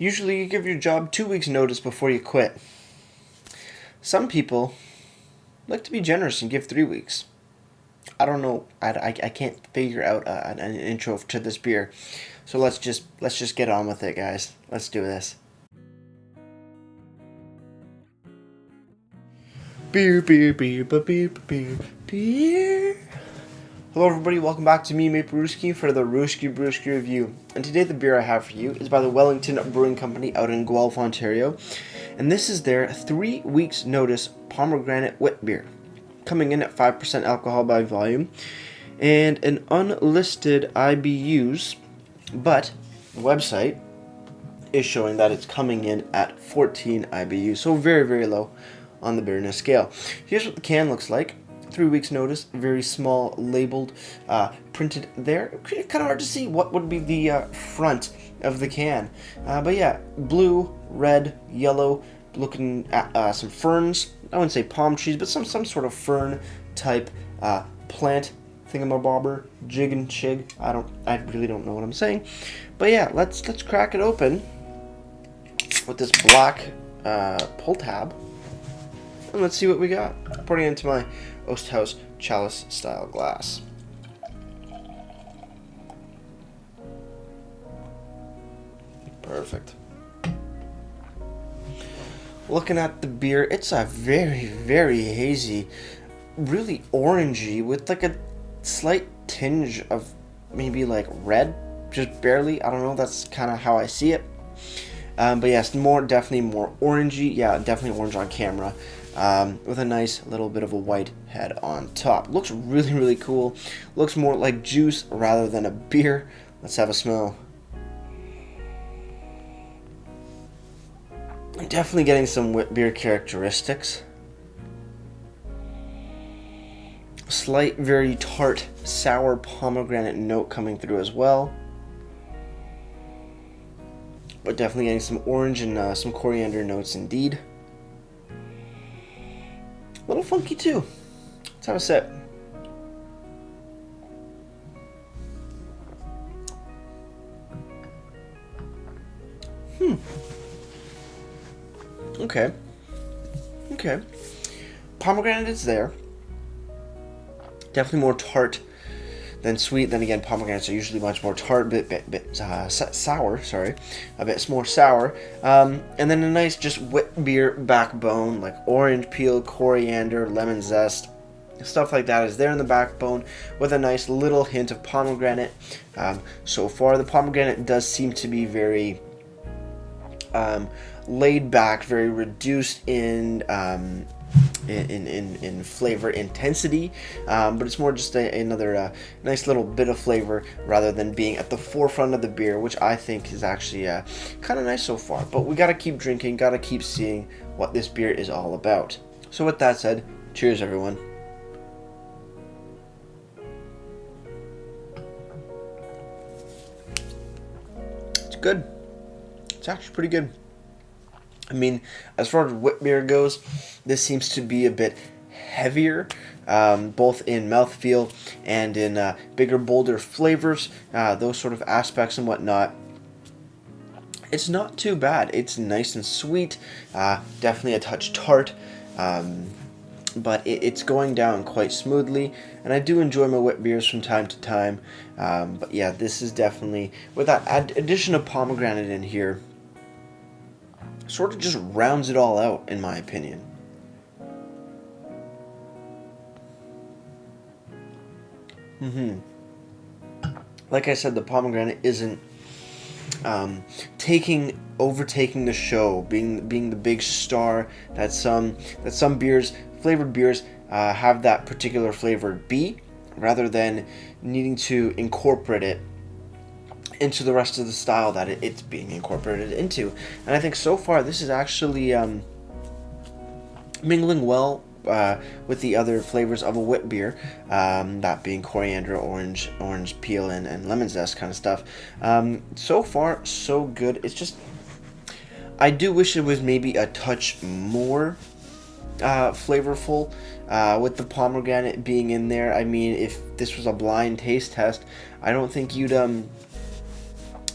Usually you give your job 2 weeks notice before you quit. Some people like to be generous and give 3 weeks. I don't know. I can't figure out an intro to this beer. So let's just get on with it, guys. Let's do this. Beer, beer, beer, beer, beer, beer. Hello everybody, welcome back to me, Maple Brewski, for the Brewski review. And today the beer I have for you is by the Wellington Brewing Company out in Guelph, Ontario. And this is their 3 weeks notice pomegranate Witbier, coming in at 5% alcohol by volume and an unlisted IBUs, but the website is showing that it's coming in at 14 IBUs, so very, very low on the bitterness scale. Here's what the can looks like. 3 weeks notice, very small, labeled, printed there. Kind of hard to see what would be the front of the can. But yeah, blue, red, yellow, looking at some ferns. I wouldn't say palm trees, but some sort of fern type plant thingamabobber, jig and chig. I really don't know what I'm saying. But yeah, let's crack it open with this black pull tab. And let's see what we got. Pouring it into my Osthaus chalice style glass. Perfect. Looking at the beer, it's a very, very hazy, really orangey with like a slight tinge of maybe like red, just barely. I don't know, that's kind of how I see it. But yes, definitely more orangey. Yeah, definitely orange on camera. With a nice little bit of a white head on top. Looks really, really cool. Looks more like juice rather than a beer. Let's have a smell. I'm definitely getting some Witbier characteristics. Slight, very tart, sour pomegranate note coming through as well. But definitely getting some orange and some coriander notes indeed. A little funky too. Let's have a sip. Okay. Pomegranate is there. Definitely more tart than sweet. Then again, pomegranates are usually much more tart, bit sour. Sorry, a bit more sour. And then a nice just Witbier backbone, like orange peel, coriander, lemon zest, stuff like that is there in the backbone, with a nice little hint of pomegranate. So far, the pomegranate does seem to be very laid back, very reduced in flavor intensity, but it's more just another nice little bit of flavor rather than being at the forefront of the beer, which I think is actually kind of nice so far. But we gotta keep drinking, gotta keep seeing what this beer is all about. So with that said, cheers everyone. It's good. It's actually pretty good. I mean, as far as Witbier goes, this seems to be a bit heavier, both in mouthfeel and in bigger, bolder flavors, those sort of aspects and whatnot. It's not too bad. It's nice and sweet, definitely a touch tart, but it's going down quite smoothly, and I do enjoy my Witbiers from time to time. But yeah, this is definitely, with that addition of pomegranate in here, sort of just rounds it all out, in my opinion. Like I said, the pomegranate isn't overtaking the show, being the big star that some beers, flavored beers, have that particular flavor be, rather than needing to incorporate it into the rest of the style that it's being incorporated into. And I think so far this is actually mingling well with the other flavors of a Witbier, that being coriander, orange peel, and lemon zest kind of stuff. So far, so good. It's just, I do wish it was maybe a touch more flavorful, with the pomegranate being in there. I mean, if this was a blind taste test, I don't think you'd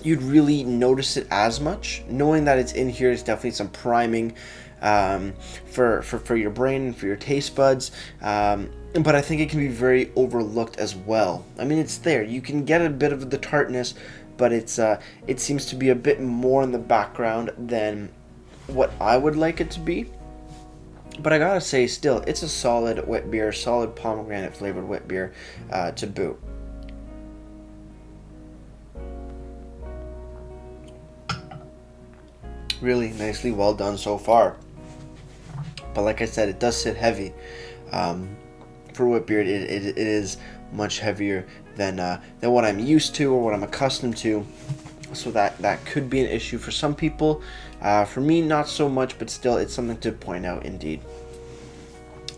you'd really notice it as much. Knowing that it's in here is definitely some priming for your brain, for your taste buds. But I think it can be very overlooked as well. I mean, it's there. You can get a bit of the tartness, but it seems to be a bit more in the background than what I would like it to be. But I gotta say, still, it's a solid wit beer, solid pomegranate flavored wit beer to boot. Really nicely well done so far. But like I said, it does sit heavy. For wit beer, it is much heavier than what I'm used to or what I'm accustomed to. So that could be an issue for some people. For me, not so much, but still, it's something to point out indeed.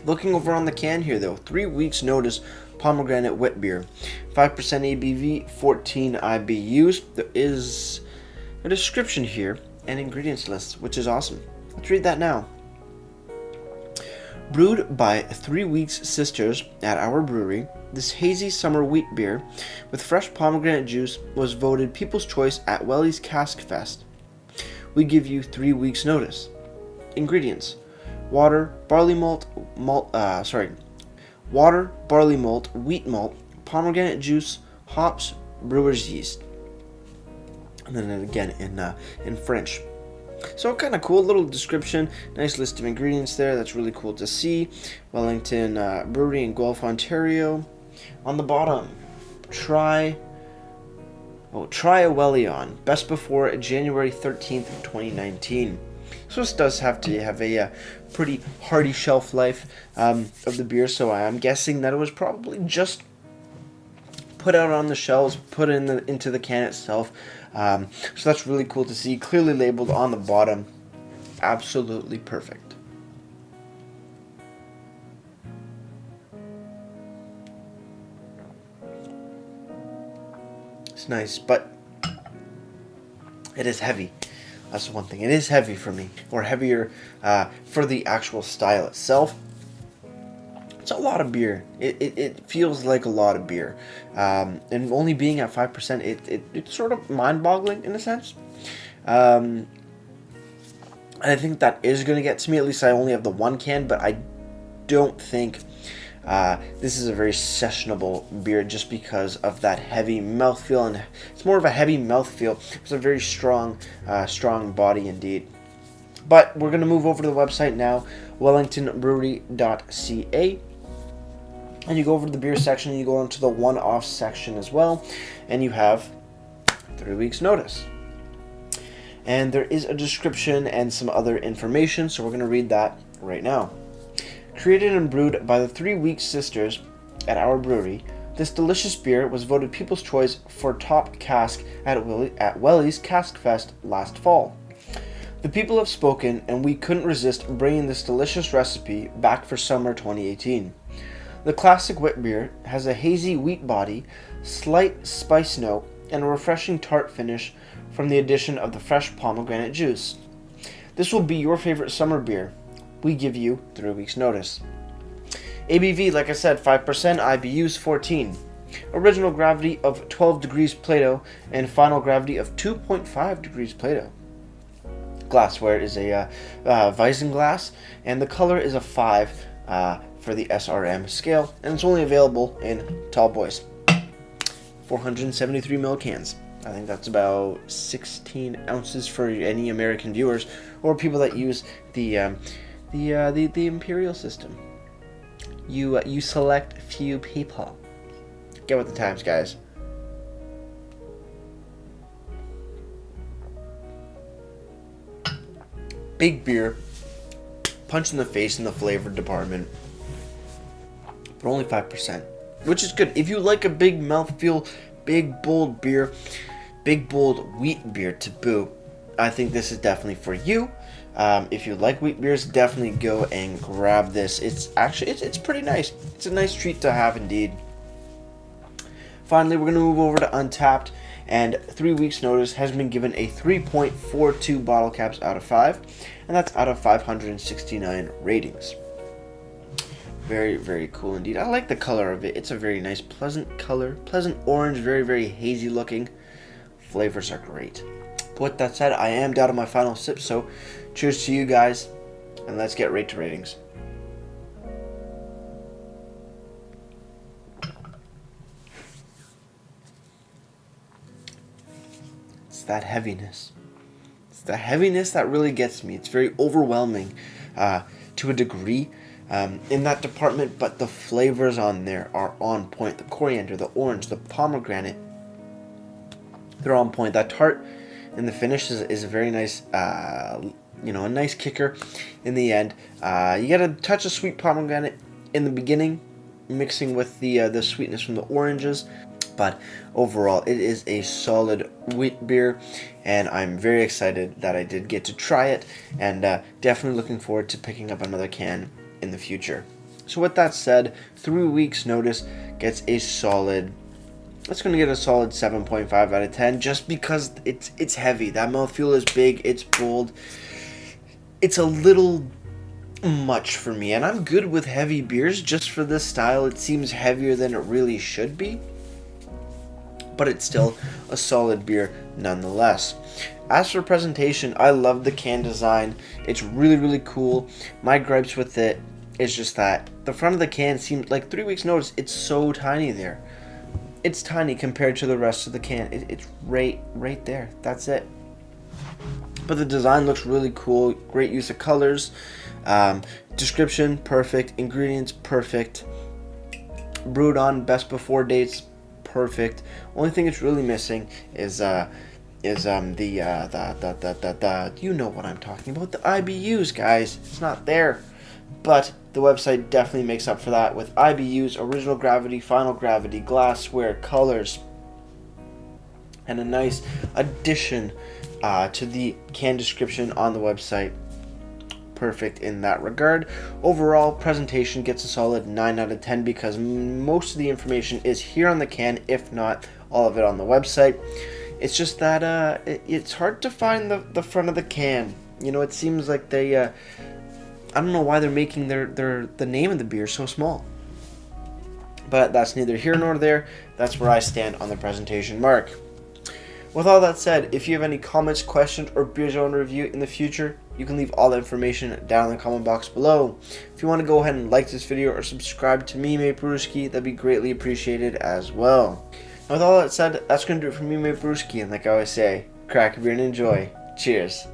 Looking over on the can here, though, 3 weeks notice pomegranate wit beer, 5% ABV, 14 IBUs. There is a description here and ingredients list, which is awesome. Let's read that now. Brewed by 3 Weeks Sisters at our brewery, this hazy summer wheat beer with fresh pomegranate juice was voted People's Choice at Welly's Cask Fest. We give you 3 weeks notice. Ingredients: water, barley malt, wheat malt, pomegranate juice, hops, brewer's yeast. And then again in French. So kind of cool, little description, nice list of ingredients there. That's really cool to see. Wellington Brewery in Guelph, Ontario. On the bottom, try a Wellion, best before January 13th, 2019. So this does have to have a pretty hardy shelf life of the beer. So I'm guessing that it was probably just put out on the shelves, put into the can itself. So that's really cool to see. Clearly labeled on the bottom. Absolutely perfect. It's nice, but it is heavy. That's one thing. It is heavy for me, or heavier for the actual style itself. It's a lot of beer. It feels like a lot of beer, and only being at 5%, it's sort of mind-boggling in a sense. And I think that is going to get to me. At least I only have the one can, but I don't think this is a very sessionable beer just because of that heavy mouthfeel, and it's more of a heavy mouthfeel. It's a very strong body indeed. But we're going to move over to the website now, wellingtonbrewery.ca. And you go over to the beer section, and you go into the one-off section as well, and you have 3 weeks notice. And there is a description and some other information, so we're going to read that right now. Created and brewed by the 3 Weeks Sisters at our brewery, this delicious beer was voted People's Choice for top cask at Welly's Cask Fest last fall. The people have spoken, and we couldn't resist bringing this delicious recipe back for summer 2018. The classic wit beer has a hazy wheat body, slight spice note, and a refreshing tart finish from the addition of the fresh pomegranate juice. This will be your favorite summer beer. We give you 3 weeks notice. ABV, like I said, 5%, IBUs 14. Original gravity of 12 degrees Plato and final gravity of 2.5 degrees Plato. Glassware is a Weizen glass, and the color is a 5 for the SRM scale, and it's only available in tall boys. 473 ml cans. I think that's about 16 ounces for any American viewers or people that use the imperial system. You select few people. Get with the times, guys. Big beer, punch in the face in the flavor department, but only 5%, which is good. If you like a big mouthfeel, big bold beer, big bold wheat beer to boot, I think this is definitely for you. If you like wheat beers, definitely go and grab this. It's actually it's pretty nice. It's a nice treat to have indeed. Finally, we're going to move over to Untapped, and 3 weeks notice has been given a 3.42 bottle caps out of 5, and that's out of 569 ratings. Very, very cool indeed. I like the color of it. It's a very nice, pleasant color, pleasant orange, very, very hazy looking. flavors are great. But with that said, I am down to my final sip, so cheers to you guys, and let's get right to ratings. It's that heaviness. It's the heaviness that really gets me. It's very overwhelming to a degree in that department, but the flavors on there are on point. The coriander, the orange, the pomegranate, they're on point. That tart in the finish is a very nice, a nice kicker in the end. You get a touch of sweet pomegranate in the beginning, mixing with the sweetness from the oranges. But overall, it is a solid Witbier, and I'm very excited that I did get to try it, and definitely looking forward to picking up another can in the future. So with that said, 3 weeks notice gets a solid, it's going to get a solid 7.5 out of 10, just because it's heavy. That mouthfeel is big, it's bold, it's a little much for me, and I'm good with heavy beers. Just for this style, it seems heavier than it really should be, but it's still a solid beer nonetheless. As for presentation, I love the can design. It's really, really cool. My gripes with it is just that the front of the can seems like 3 weeks notice. It's so tiny there. It's tiny compared to the rest of the can. It's right there. That's it. But the design looks really cool. Great use of colors. Description, perfect. Ingredients, perfect. Brewed on best before dates, perfect. Only thing it's really missing is the you know what I'm talking about, the IBUs, guys. It's not there, but the website definitely makes up for that with IBUs, original gravity, final gravity, glassware, colors, and a nice addition to the can description on the website. Perfect in that regard. Overall, presentation gets a solid 9 out of 10 because most of the information is here on the can, if not all of it on the website. It's just that it's hard to find the front of the can. You know, it seems like they I don't know why they're making the name of the beer so small. But that's neither here nor there. That's where I stand on the presentation mark. With all that said, if you have any comments, questions, or beers you want to review in the future, you can leave all the information down in the comment box below. If you want to go ahead and like this video or subscribe to me, Mate Brewski, that'd be greatly appreciated as well. Now with all that said, that's going to do it for me, Mate Brewski, and like I always say, crack a beer and enjoy. Cheers.